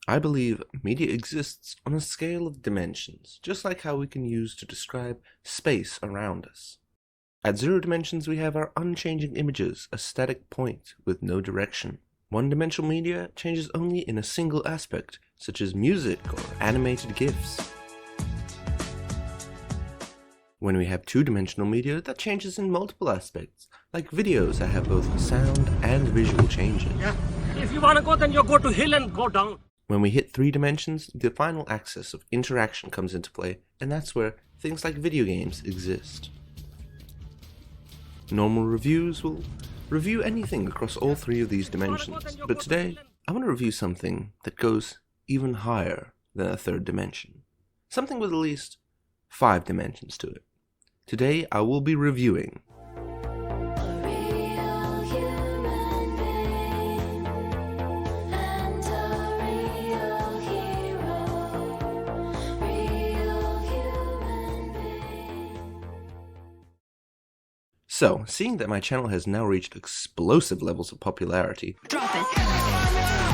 I believe media exists on a scale of dimensions, just like how we can use to describe space around us. At 0 dimensions we have our unchanging images, a static point with no direction. One-dimensional media changes only in a single aspect, such as music or animated GIFs. When we have 2-dimensional media, that changes in multiple aspects, like videos that have both sound and visual changes. Yeah. If you want to go, then you go to hill and go down. When we hit 3 dimensions, the final axis of interaction comes into play, and that's where things like video games exist. Normal reviews will review anything across all 3 of these dimensions, but today I want to review something that goes even higher than a 3rd dimension. Something with at least 5 dimensions to it. Today I will be reviewing So, seeing that my channel has now reached explosive levels of popularity, I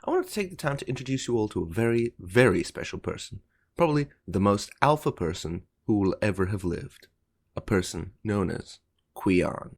wanted to take the time to introduce you all to a very, very special person. Probably the most alpha person who will ever have lived. A person known as Qian.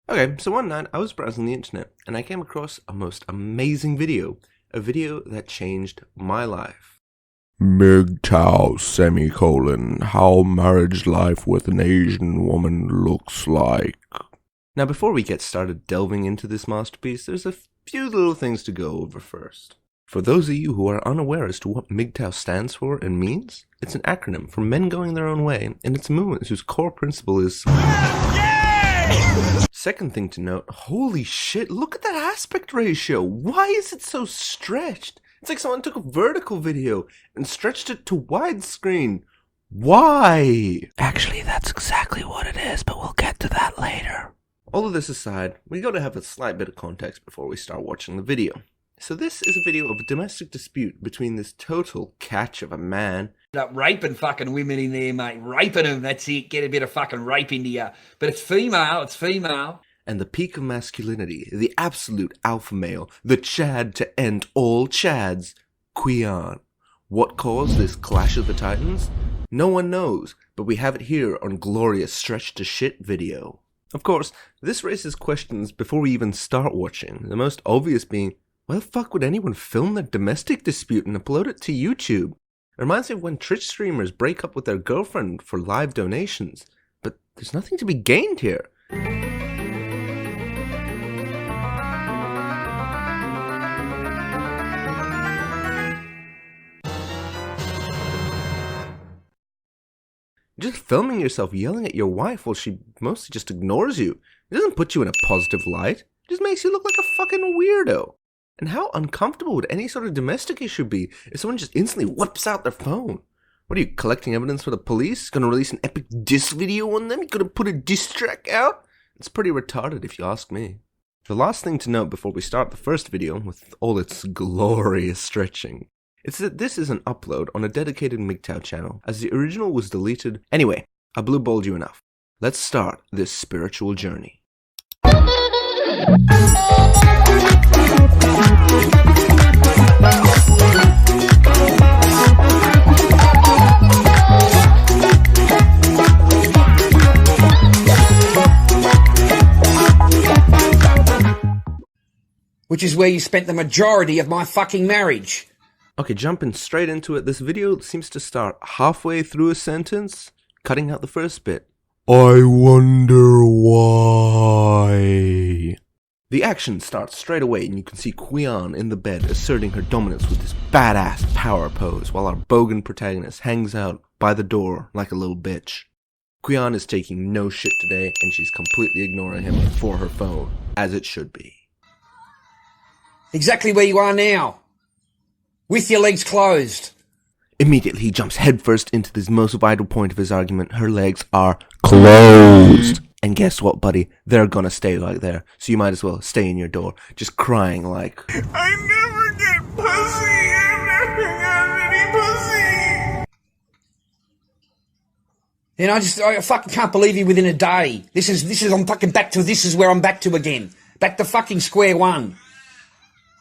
Okay, so one night I was browsing the internet and I came across a most amazing video. A video that changed my life. Mgtard, how marriage life with an Asian woman looks like. Now before we get started delving into this masterpiece, there's a few little things to go over first. For those of you who are unaware as to what Mgtard stands for and means, it's an acronym for Men Going Their Own Way, and it's a movement whose core principle is... Second thing to note, holy shit, look at that aspect ratio. Why is it so stretched? It's like someone took a vertical video and stretched it to widescreen. Why? Actually, that's exactly what it is, but we'll get to that later. All of this aside, we gotta have a slight bit of context before we start watching the video. So this is a video of a domestic dispute between this total catch of a man. Raping fucking women in there, mate. Raping them, that's it. Get a bit of fucking rape into you. But it's female, And the peak of masculinity, the absolute alpha male, the Chad to end all Chads, Qian. What caused this clash of the titans? No one knows, but we have it here on glorious stretch to shit video. Of course, this raises questions before we even start watching, the most obvious being, why the fuck would anyone film their domestic dispute and upload it to YouTube? It reminds me of when Twitch streamers break up with their girlfriend for live donations. But there's nothing to be gained here. Just filming yourself yelling at your wife while she mostly just ignores you. It doesn't put you in a positive light. It just makes you look like a fucking weirdo. And how uncomfortable would any sort of domestic issue be if someone just instantly whips out their phone? What are you, collecting evidence for the police? Gonna release an epic diss video on them? You gonna put a diss track out? It's pretty retarded if you ask me. The last thing to note before we start the first video, with all its glorious stretching, it's that this is an upload on a dedicated Mgtard channel, as the original was deleted. Anyway, I blue-balled you enough. Let's start this spiritual journey. which is where you spent the majority of my fucking marriage. Okay, jumping straight into it, this video seems to start halfway through a sentence, cutting out the first bit. I wonder why. The action starts straight away and you can see Qian in the bed asserting her dominance with this badass power pose while our bogan protagonist hangs out by the door like a little bitch. Qian is taking no shit today and she's completely ignoring him for her phone, as it should be. Exactly where you are now. With your legs closed. Immediately he jumps headfirst into this most vital point of his argument. Her legs are closed. And guess what, buddy? They're gonna stay like there, so you might as well stay in your door, just crying like, I never get pussy, I never got any pussy. And I fucking can't believe you within a day. I'm fucking back to, this is where I'm back to again. Back to fucking square one.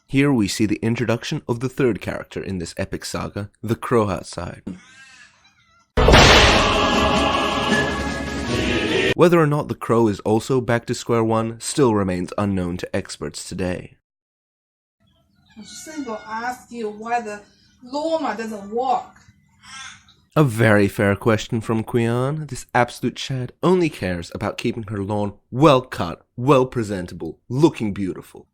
Here we see the introduction of the third character in this epic saga, the Crow outside. Whether or not the Crow is also back to square one still remains unknown to experts today. I'm just going to ask you why the llama doesn't walk. A very fair question from Qian. This absolute Chad only cares about keeping her lawn well cut, well presentable, looking beautiful.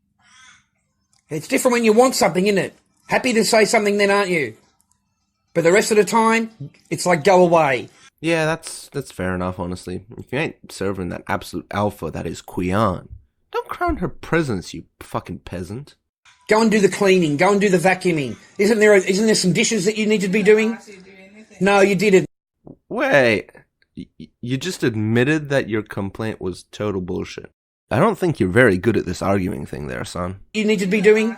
It's different when you want something, isn't it? Happy to say something then, aren't you? But the rest of the time, it's like go away. Yeah, that's fair enough, honestly. If you ain't serving that absolute alpha that is Qian, don't crown her presence, you fucking peasant. Go and do the cleaning. Go and do the vacuuming. Isn't there some dishes that you need to be doing? No, you didn't. Wait, you just admitted that your complaint was total bullshit. I don't think you're very good at this arguing thing there, son. You need to be doing?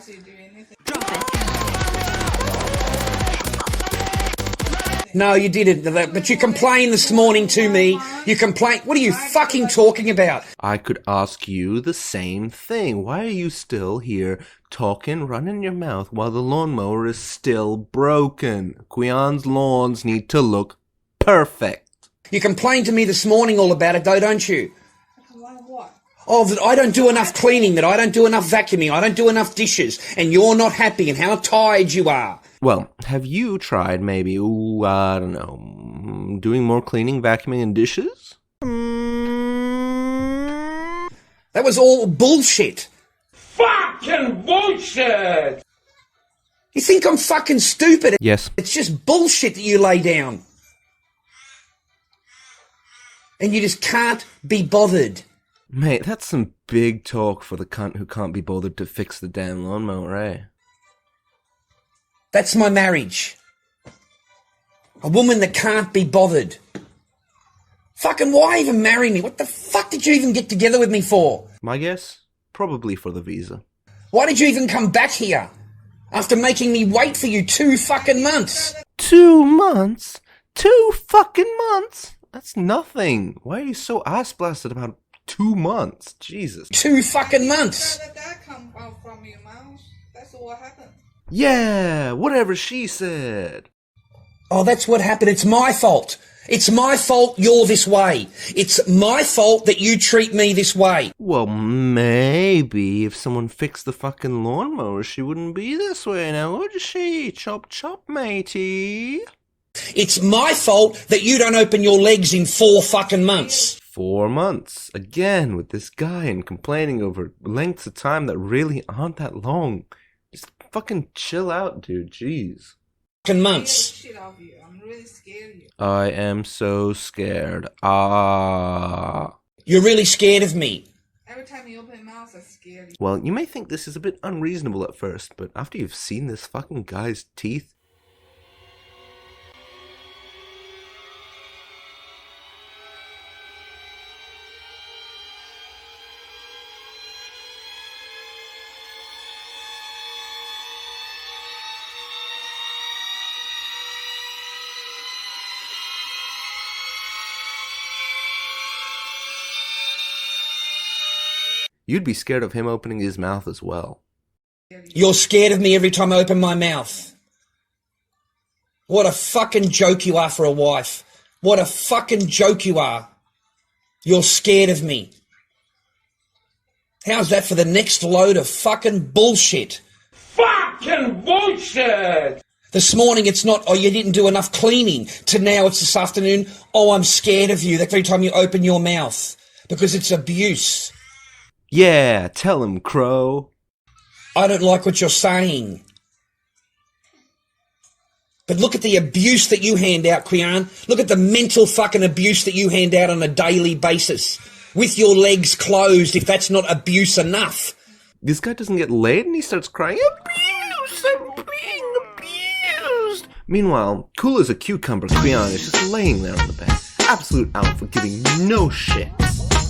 No, you didn't. But you complained this morning to me. You complained. What are you fucking talking about? I could ask you the same thing. Why are you still here talking, running your mouth while the lawnmower is still broken? Qian's lawns need to look perfect. You complained to me this morning all about it though, don't you? What? Oh, that I don't do enough cleaning, that I don't do enough vacuuming, I don't do enough dishes, and you're not happy and how tired you are. Well, have you tried maybe, I don't know, doing more cleaning, vacuuming, and dishes? That was all bullshit. Fucking bullshit! You think I'm fucking stupid? Yes. It's just bullshit that you lay down. And you just can't be bothered. Mate, that's some big talk for the cunt who can't be bothered to fix the damn lawnmower, eh? That's my marriage. A woman that can't be bothered. Fucking why even marry me? What the fuck did you even get together with me for? My guess? Probably for the visa. Why did you even come back here? After making me wait for you 2 fucking months. 2 months? 2 fucking months? That's nothing. Why are you so ass-blasted about 2 months? Jesus. 2 fucking months. Where did that come out from your mouth? That's what happened. Yeah, whatever she said. Oh, that's what happened. It's my fault. It's my fault you're this way. It's my fault that you treat me this way. Well, maybe if someone fixed the fucking lawnmower, she wouldn't be this way now, would she? Chop chop, matey. It's my fault that you don't open your legs in 4 fucking months. 4 months. Again, with this guy and complaining over lengths of time that really aren't that long. Just fucking chill out, dude. Jeez. Fucking months. Shit off you. I'm really scared of you. I am so scared. Ah. You're really scared of me. Every time you open your mouth, I'm scared of you. Well, you may think this is a bit unreasonable at first, but after you've seen this fucking guy's teeth, you'd be scared of him opening his mouth as well. You're scared of me every time I open my mouth. What a fucking joke you are for a wife. What a fucking joke you are. You're scared of me. How's that for the next load of fucking bullshit? Fucking bullshit! This morning it's not, oh, you didn't do enough cleaning, to now it's this afternoon, oh, I'm scared of you every time you open your mouth. Because it's abuse. Yeah, tell him, Crow. I don't like what you're saying. But look at the abuse that you hand out, Qian. Look at the mental fucking abuse that you hand out on a daily basis. With your legs closed, if that's not abuse enough. This guy doesn't get laid and he starts crying, abuse, I'm being abused. Meanwhile, cool as a cucumber, Qian is just laying there on the bed. Absolute alpha, giving no shits.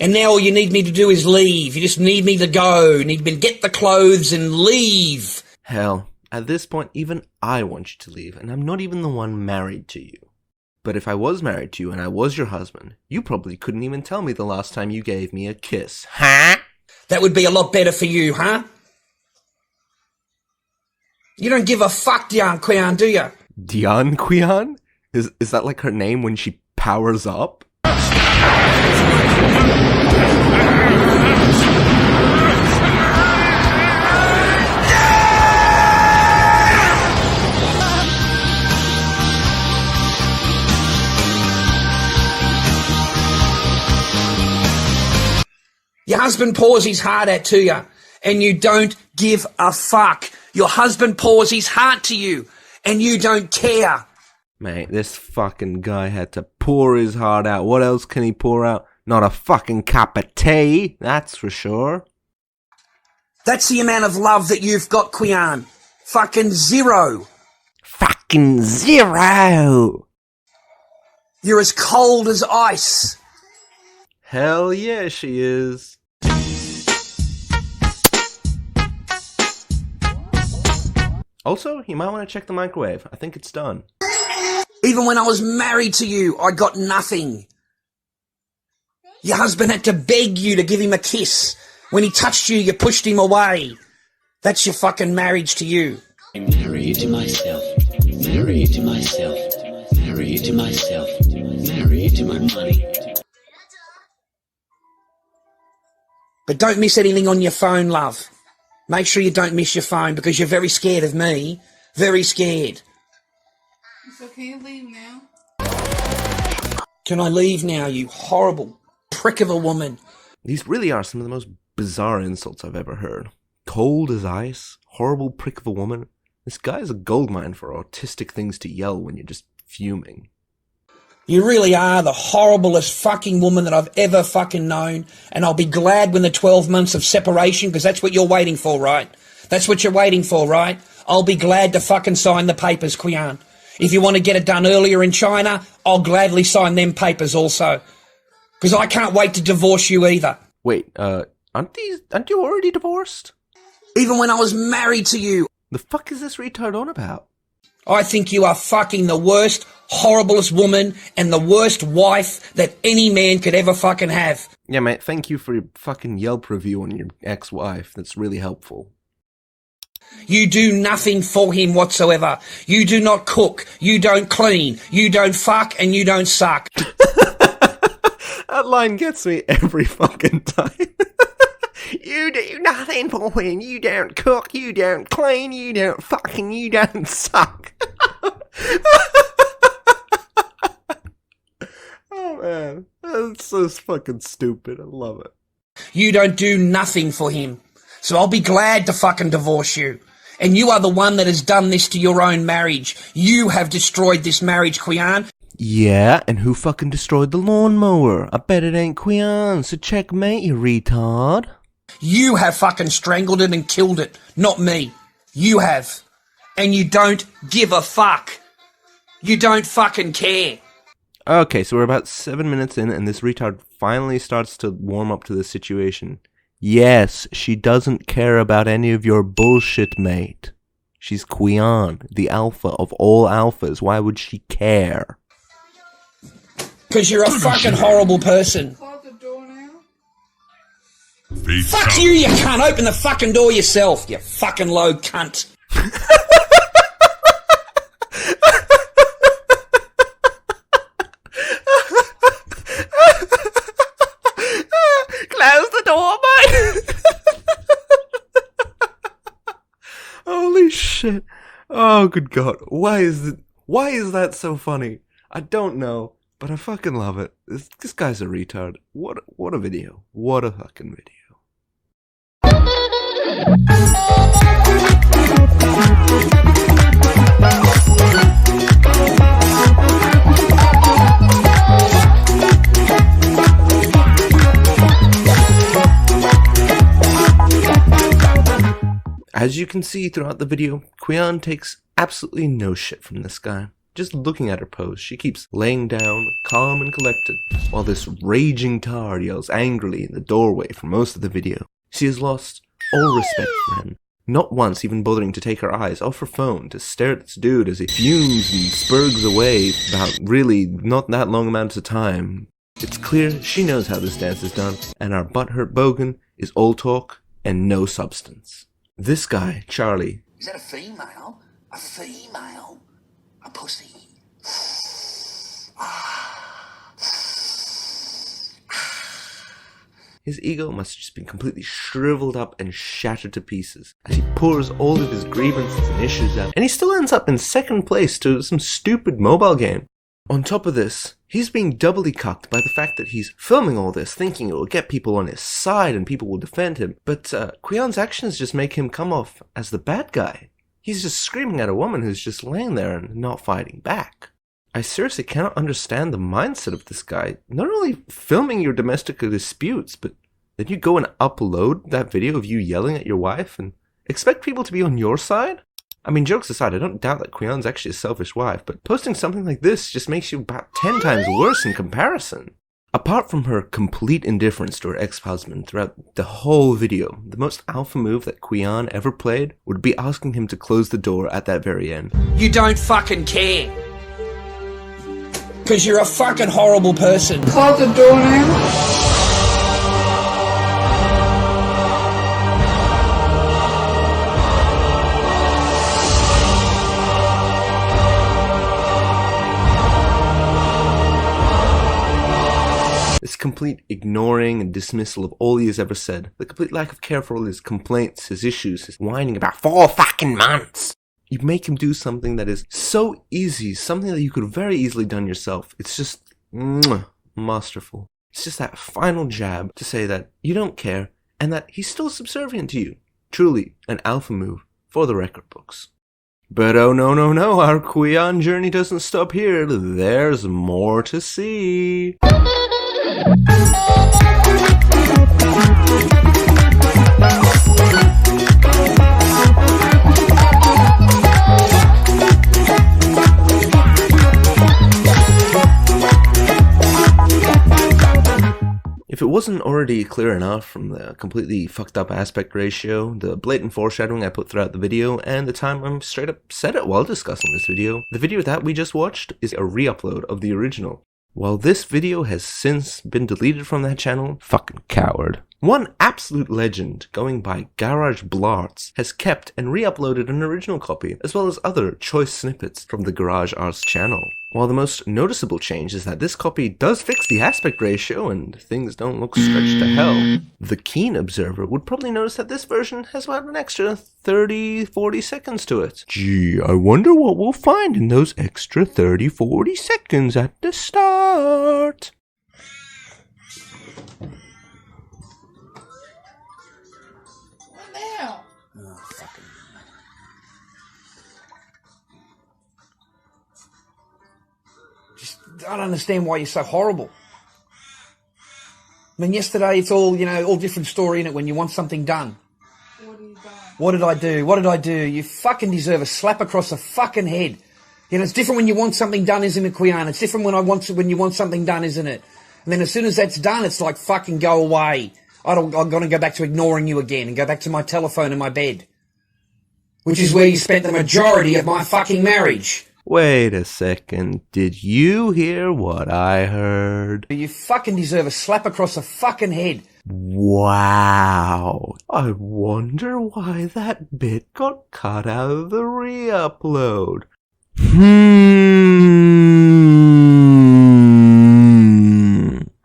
And now all you need me to do is leave. You just need me to go. Need me to get the clothes and leave. Hell, at this point, even I want you to leave, and I'm not even the one married to you. But if I was married to you and I was your husband, you probably couldn't even tell me the last time you gave me a kiss. Huh? That would be a lot better for you, huh? You don't give a fuck, Dian-Qian, do you? Dian-Qian? Is that like her name when she powers up? Your husband pours his heart out to you, and you don't give a fuck. Your husband pours his heart to you, and you don't care. Mate, this fucking guy had to pour his heart out. What else can he pour out? Not a fucking cup of tea, that's for sure. That's the amount of love that you've got, Qian. Fucking zero. Fucking zero! You're as cold as ice. Hell yeah, she is. Also, you might want to check the microwave. I think it's done. Even when I was married to you, I got nothing. Your husband had to beg you to give him a kiss. When he touched you, you pushed him away. That's your fucking marriage to you. I'm married to myself, married to myself, married to myself, married to my money. But don't miss anything on your phone, love. Make sure you don't miss your phone because you're very scared of me. Very scared. So can you leave now? Can I leave now, you horrible prick of a woman? These really are some of the most bizarre insults I've ever heard. Cold as ice, horrible prick of a woman. This guy's a goldmine for autistic things to yell when you're just fuming. You really are the horriblest fucking woman that I've ever fucking known, and I'll be glad when the 12 months of separation, because that's what you're waiting for, right? That's what you're waiting for, right? I'll be glad to fucking sign the papers, Qian. If you want to get it done earlier in China, I'll gladly sign them papers also. Because I can't wait to divorce you either. Wait, aren't you already divorced? Even when I was married to you. The fuck is this retard on about? I think you are fucking the worst, horriblest woman and the worst wife that any man could ever fucking have. Yeah, mate, thank you for your fucking Yelp review on your ex-wife. That's really helpful. You do nothing for him whatsoever. You do not cook. You don't clean. You don't fuck and you don't suck. That line gets me every fucking time. You do nothing for him. You don't cook. You don't clean. You don't fucking. You don't suck. Oh man, that's so fucking stupid. I love it. You don't do nothing for him. So I'll be glad to fucking divorce you. And you are the one that has done this to your own marriage. You have destroyed this marriage, Qian. Yeah, and who fucking destroyed the lawnmower? I bet it ain't Qian, so checkmate, you retard. You have fucking strangled it and killed it, not me. You have. And you don't give a fuck. You don't fucking care. Okay, so we're about 7 minutes in, and this retard finally starts to warm up to the situation. Yes, she doesn't care about any of your bullshit, mate. She's Qian, the alpha of all alphas. Why would she care? Because you're a fucking horrible person. Close the door now. Fuck you, you cunt. Open the fucking door yourself, you fucking low cunt. Close the door, mate! Holy shit. Oh, good God. Why is that so funny? I don't know, but I fucking love it. This guy's a retard. What a video. What a fucking video. As you can see throughout the video, Qian takes absolutely no shit from this guy. just looking at her pose, she keeps laying down, calm and collected, while this raging tard yells angrily in the doorway for most of the video. She has lost all respect for him, not once even bothering to take her eyes off her phone to stare at this dude as he fumes and spurgs away about really not that long amounts of time. It's clear she knows how this dance is done, and our butthurt bogan is all talk and no substance. This guy, Charlie. Is that a female? A female? A pussy? His ego must have just been completely shriveled up and shattered to pieces as he pours all of his grievances and issues out, and he still ends up in second place to some stupid mobile game. On top of this, he's being doubly cucked by the fact that he's filming all this, thinking it will get people on his side and people will defend him, but Qian's actions just make him come off as the bad guy. He's just screaming at a woman who's just laying there and not fighting back. I seriously cannot understand the mindset of this guy. Not only filming your domestic disputes, but then you go and upload that video of you yelling at your wife and expect people to be on your side? I mean, jokes aside, I don't doubt that Qian's actually a selfish wife, but posting something like this just makes you about 10 times worse in comparison. Apart from her complete indifference to her ex-husband throughout the whole video, the most alpha move that Qian ever played would be asking him to close the door at that very end. You don't fucking care. Because you're a fucking horrible person. Close the door now. This complete ignoring and dismissal of all he has ever said, the complete lack of care for all his complaints, his issues, his whining about 4 fucking months. You make him do something that is so easy, something that you could have very easily done yourself. It's just masterful. It's just that final jab to say that you don't care and that he's still subservient to you. Truly an alpha move for the record books. But oh no, our Qian journey doesn't stop here. There's more to see. If it wasn't already clear enough from the completely fucked up aspect ratio, the blatant foreshadowing I put throughout the video, and the time I'm straight up said it while discussing this video, the video that we just watched is a re-upload of the original. While this video has since been deleted from that channel, fucking coward, one absolute legend going by Garage Blarts has kept and re-uploaded an original copy, as well as other choice snippets from the Garage Arts channel. While the most noticeable change is that this copy does fix the aspect ratio and things don't look stretched to hell, the keen observer would probably notice that this version has about an extra 30-40 seconds to it. Gee, I wonder what we'll find in those extra 30-40 seconds at the start. Now. Oh, fucking... I don't understand why you're so horrible. I mean, yesterday it's all, all different story, innit, when you want something done. What have you done? What did I do? What did I do? You fucking deserve a slap across the fucking head. It's different when you want something done, isn't it, Qian? It's different when you want something done, isn't it? And then as soon as that's done, it's like, fucking go away. I'm going to go back to ignoring you again and go back to my telephone and my bed. Which is where you spent the majority of my fucking marriage. Wait a second, did you hear what I heard? You fucking deserve a slap across the fucking head. Wow, I wonder why that bit got cut out of the re-upload.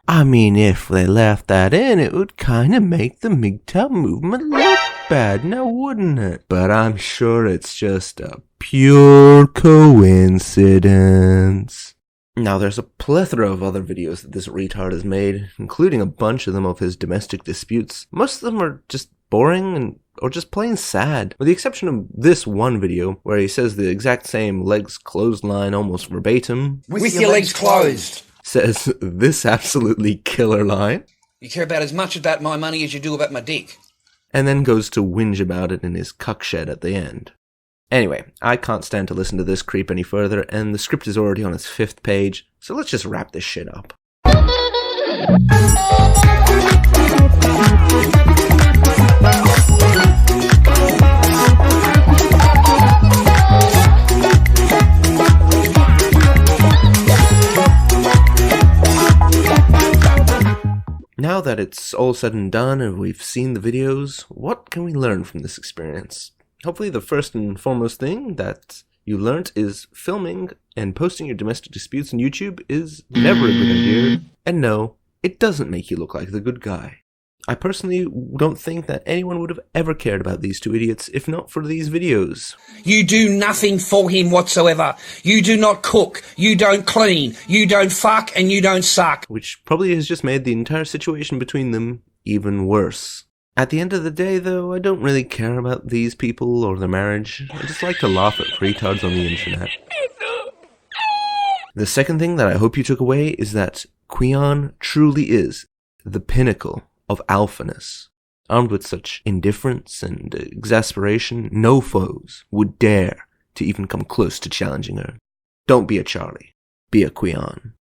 I mean, if they left that in, it would kinda make the Mgtard movement look bad, now wouldn't it? But I'm sure it's just a pure coincidence. Now, there's a plethora of other videos that this retard has made, including a bunch of them of his domestic disputes. Most of them are just boring or just plain sad, with the exception of this one video where he says the exact same legs closed line almost verbatim. With your legs closed. Says this absolutely killer line. You care about as much about my money as you do about my dick. And then goes to whinge about it in his cuck shed at the end. Anyway, I can't stand to listen to this creep any further, and the script is already on its 5th page, so let's just wrap this shit up. Now that it's all said and done and we've seen the videos, what can we learn from this experience? Hopefully the first and foremost thing that you learnt is filming and posting your domestic disputes on YouTube is never a good idea, and no, it doesn't make you look like the good guy. I personally don't think that anyone would have ever cared about these two idiots if not for these videos. You do nothing for him whatsoever. You do not cook, you don't clean, you don't fuck, and you don't suck. Which probably has just made the entire situation between them even worse. At the end of the day, though, I don't really care about these people or their marriage. I just like to laugh at retards on the internet. The second thing that I hope you took away is that Qian truly is the pinnacle of alphaness. Armed with such indifference and exasperation, no foes would dare to even come close to challenging her. Don't be a Charlie. Be a Qian.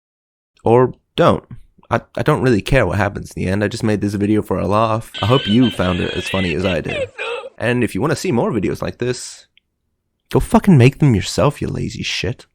Or don't. I don't really care what happens in the end. I just made this video for a laugh. I hope you found it as funny as I did. And if you want to see more videos like this, go fucking make them yourself, you lazy shit.